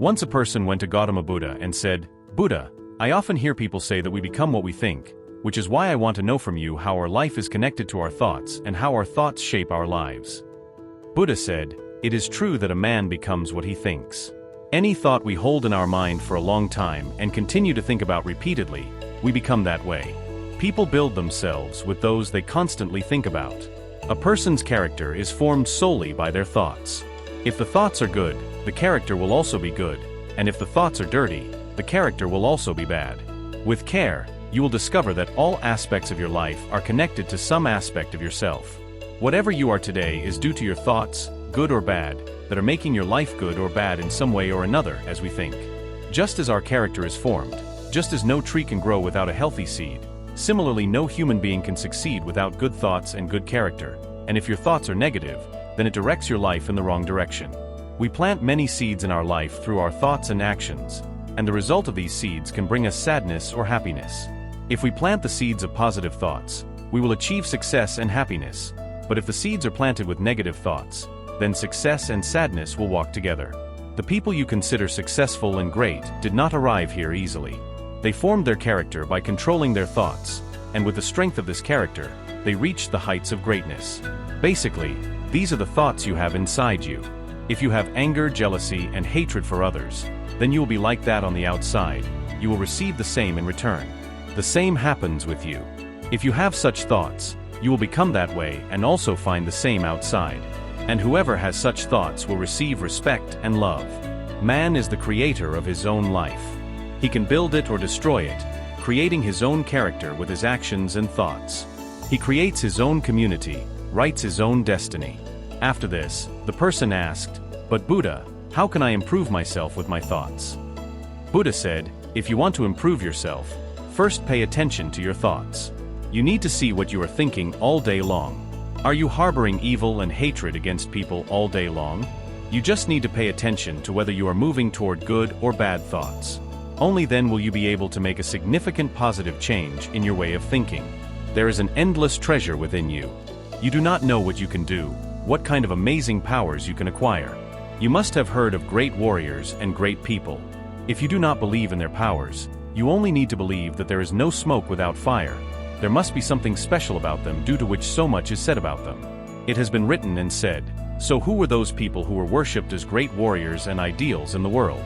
Once a person went to Gautama Buddha and said, "Buddha, I often hear people say that we become what we think, which is why I want to know from you how our life is connected to our thoughts and how our thoughts shape our lives." Buddha said, "It is true that a man becomes what he thinks. Any thought we hold in our mind for a long time and continue to think about repeatedly, we become that way. People build themselves with those they constantly think about. A person's character is formed solely by their thoughts. If the thoughts are good, the character will also be good, and if the thoughts are dirty, the character will also be bad. With care, you will discover that all aspects of your life are connected to some aspect of yourself. Whatever you are today is due to your thoughts, good or bad, that are making your life good or bad in some way or another as we think. Just as our character is formed, just as no tree can grow without a healthy seed, similarly no human being can succeed without good thoughts and good character, and if your thoughts are negative, then it directs your life in the wrong direction. We plant many seeds in our life through our thoughts and actions, and the result of these seeds can bring us sadness or happiness. If we plant the seeds of positive thoughts, we will achieve success and happiness, but if the seeds are planted with negative thoughts, then success and sadness will walk together. The people you consider successful and great did not arrive here easily. They formed their character by controlling their thoughts, and with the strength of this character, they reached the heights of greatness. Basically, these are the thoughts you have inside you. If you have anger, jealousy, and hatred for others, then you will be like that on the outside. You will receive the same in return. The same happens with you. If you have such thoughts, you will become that way and also find the same outside. And whoever has such thoughts will receive respect and love. Man is the creator of his own life. He can build it or destroy it, creating his own character with his actions and thoughts. He creates his own community, writes his own destiny. After this, the person asked, "But Buddha, how can I improve myself with my thoughts?" Buddha said, "If you want to improve yourself, first pay attention to your thoughts. You need to see what you are thinking all day long. Are you harboring evil and hatred against people all day long? You just need to pay attention to whether you are moving toward good or bad thoughts. Only then will you be able to make a significant positive change in your way of thinking. There is an endless treasure within you. You do not know what you can do, what kind of amazing powers you can acquire. You must have heard of great warriors and great people. If you do not believe in their powers, you only need to believe that there is no smoke without fire. There must be something special about them due to which so much is said about them. It has been written and said, so who were those people who were worshipped as great warriors and ideals in the world?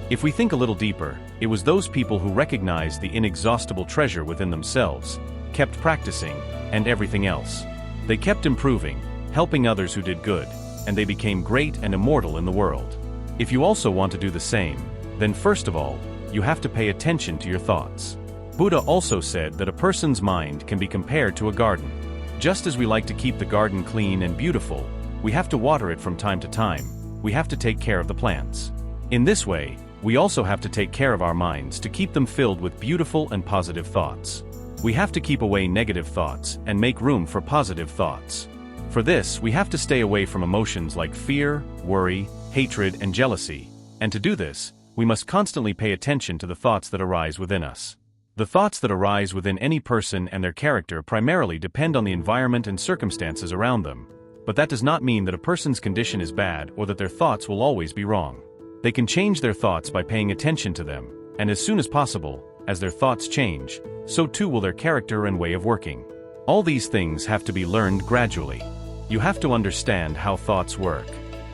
If we think a little deeper, it was those people who recognized the inexhaustible treasure within themselves, kept practicing, and everything else. They kept improving, helping others who did good, and they became great and immortal in the world. If you also want to do the same, then first of all, you have to pay attention to your thoughts. Buddha also said that a person's mind can be compared to a garden. Just as we like to keep the garden clean and beautiful, we have to water it from time to time. We have to take care of the plants. In this way, we also have to take care of our minds to keep them filled with beautiful and positive thoughts. We have to keep away negative thoughts and make room for positive thoughts. For this, we have to stay away from emotions like fear, worry, hatred, and jealousy. And to do this, we must constantly pay attention to the thoughts that arise within us. The thoughts that arise within any person and their character primarily depend on the environment and circumstances around them. But that does not mean that a person's condition is bad or that their thoughts will always be wrong. They can change their thoughts by paying attention to them, and as soon as possible, as their thoughts change, so too will their character and way of working. All these things have to be learned gradually. You have to understand how thoughts work.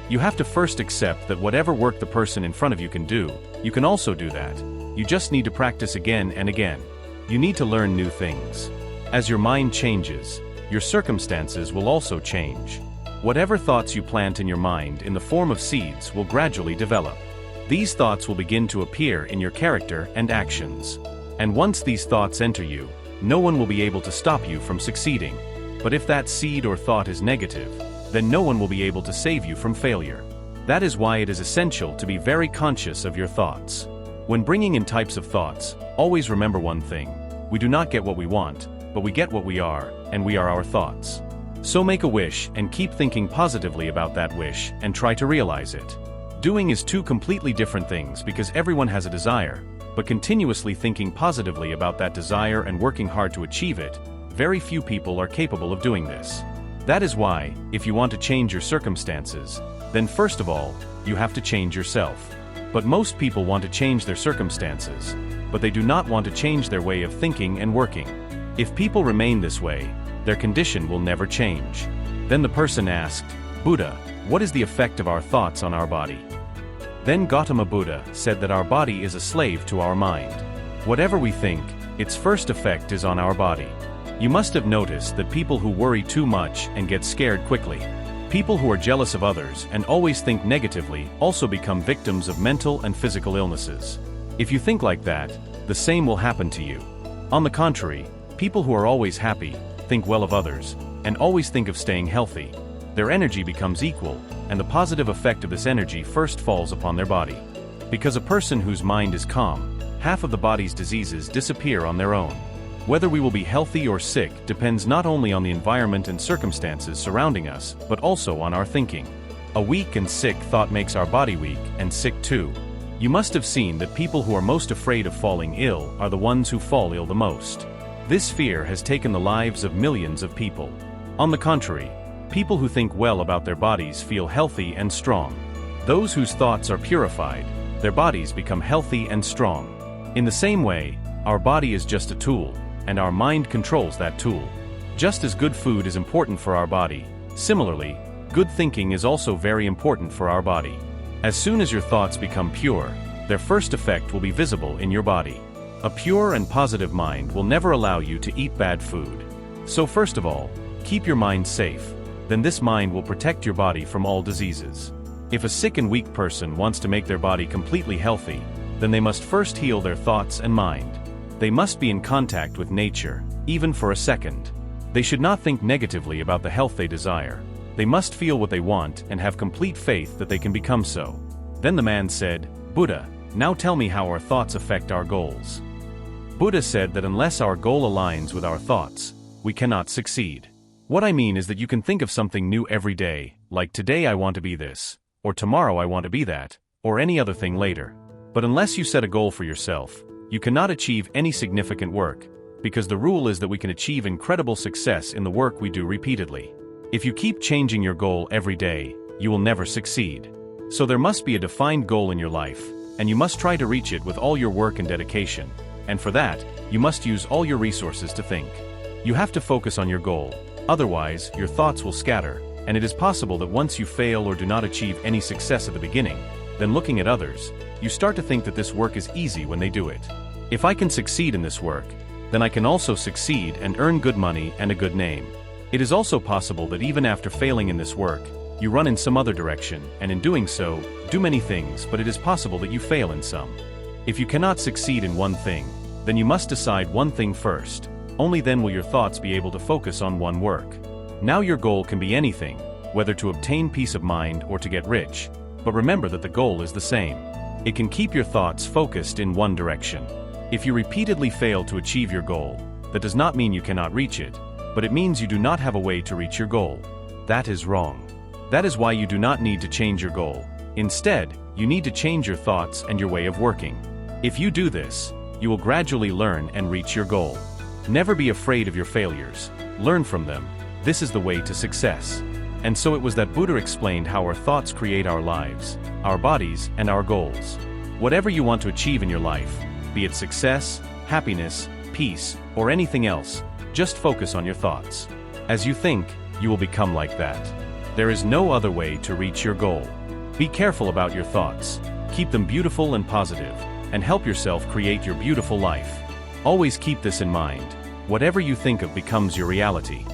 You have to first accept that whatever work the person in front of you can do, you can also do that. You just need to practice again and again. You need to learn new things. As your mind changes, your circumstances will also change. Whatever thoughts you plant in your mind in the form of seeds will gradually develop. These thoughts will begin to appear in your character and actions. And once these thoughts enter you, no one will be able to stop you from succeeding. But if that seed or thought is negative, then no one will be able to save you from failure. That is why it is essential to be very conscious of your thoughts. When bringing in types of thoughts, always remember one thing. We do not get what we want, but we get what we are, and we are our thoughts. So make a wish and keep thinking positively about that wish and try to realize it. Doing is two completely different things because everyone has a desire, but continuously thinking positively about that desire and working hard to achieve it, very few people are capable of doing this. That is why, if you want to change your circumstances, then first of all, you have to change yourself. But most people want to change their circumstances, but they do not want to change their way of thinking and working. If people remain this way, their condition will never change. Then the person asked, Buddha, what is the effect of our thoughts on our body? Then Gautama Buddha said that our body is a slave to our mind. Whatever we think, its first effect is on our body. You must have noticed that people who worry too much and get scared quickly, people who are jealous of others and always think negatively also become victims of mental and physical illnesses. If you think like that, the same will happen to you. On the contrary, people who are always happy, think well of others, and always think of staying healthy, their energy becomes equal, and the positive effect of this energy first falls upon their body. Because a person whose mind is calm, half of the body's diseases disappear on their own. Whether we will be healthy or sick depends not only on the environment and circumstances surrounding us, but also on our thinking. A weak and sick thought makes our body weak and sick too. You must have seen that people who are most afraid of falling ill are the ones who fall ill the most. This fear has taken the lives of millions of people. On the contrary, people who think well about their bodies feel healthy and strong. Those whose thoughts are purified, their bodies become healthy and strong. In the same way, our body is just a tool, and our mind controls that tool. Just as good food is important for our body, similarly, good thinking is also very important for our body. As soon as your thoughts become pure, their first effect will be visible in your body. A pure and positive mind will never allow you to eat bad food. So first of all, keep your mind safe, then this mind will protect your body from all diseases. If a sick and weak person wants to make their body completely healthy, then they must first heal their thoughts and mind. They must be in contact with nature, even for a second. They should not think negatively about the health they desire. They must feel what they want and have complete faith that they can become so. Then the man said, Buddha, now tell me how our thoughts affect our goals. Buddha said that unless our goal aligns with our thoughts, we cannot succeed. What I mean is that you can think of something new every day, like today I want to be this, or tomorrow I want to be that, or any other thing later. But unless you set a goal for yourself, you cannot achieve any significant work, because the rule is that we can achieve incredible success in the work we do repeatedly. If you keep changing your goal every day, you will never succeed. So there must be a defined goal in your life, and you must try to reach it with all your work and dedication. And for that, you must use all your resources to think. You have to focus on your goal, otherwise your thoughts will scatter, and it is possible that once you fail or do not achieve any success at the beginning, then looking at others, you start to think that this work is easy when they do it. If I can succeed in this work, then I can also succeed and earn good money and a good name. It is also possible that even after failing in this work, you run in some other direction, and in doing so, do many things, but it is possible that you fail in some. If you cannot succeed in one thing, then you must decide one thing first. Only then will your thoughts be able to focus on one work. Now your goal can be anything, whether to obtain peace of mind or to get rich, but remember that the goal is the same. It can keep your thoughts focused in one direction. If you repeatedly fail to achieve your goal, that does not mean you cannot reach it, but it means you do not have a way to reach your goal. That is wrong. That is why you do not need to change your goal. Instead, you need to change your thoughts and your way of working. If you do this, you will gradually learn and reach your goal. Never be afraid of your failures. Learn from them. This is the way to success. And so it was that Buddha explained how our thoughts create our lives, our bodies, and our goals. Whatever you want to achieve in your life, be it success, happiness, peace, or anything else, just focus on your thoughts. As you think, you will become like that. There is no other way to reach your goal. Be careful about your thoughts. Keep them beautiful and positive, and help yourself create your beautiful life. Always keep this in mind. Whatever you think of becomes your reality.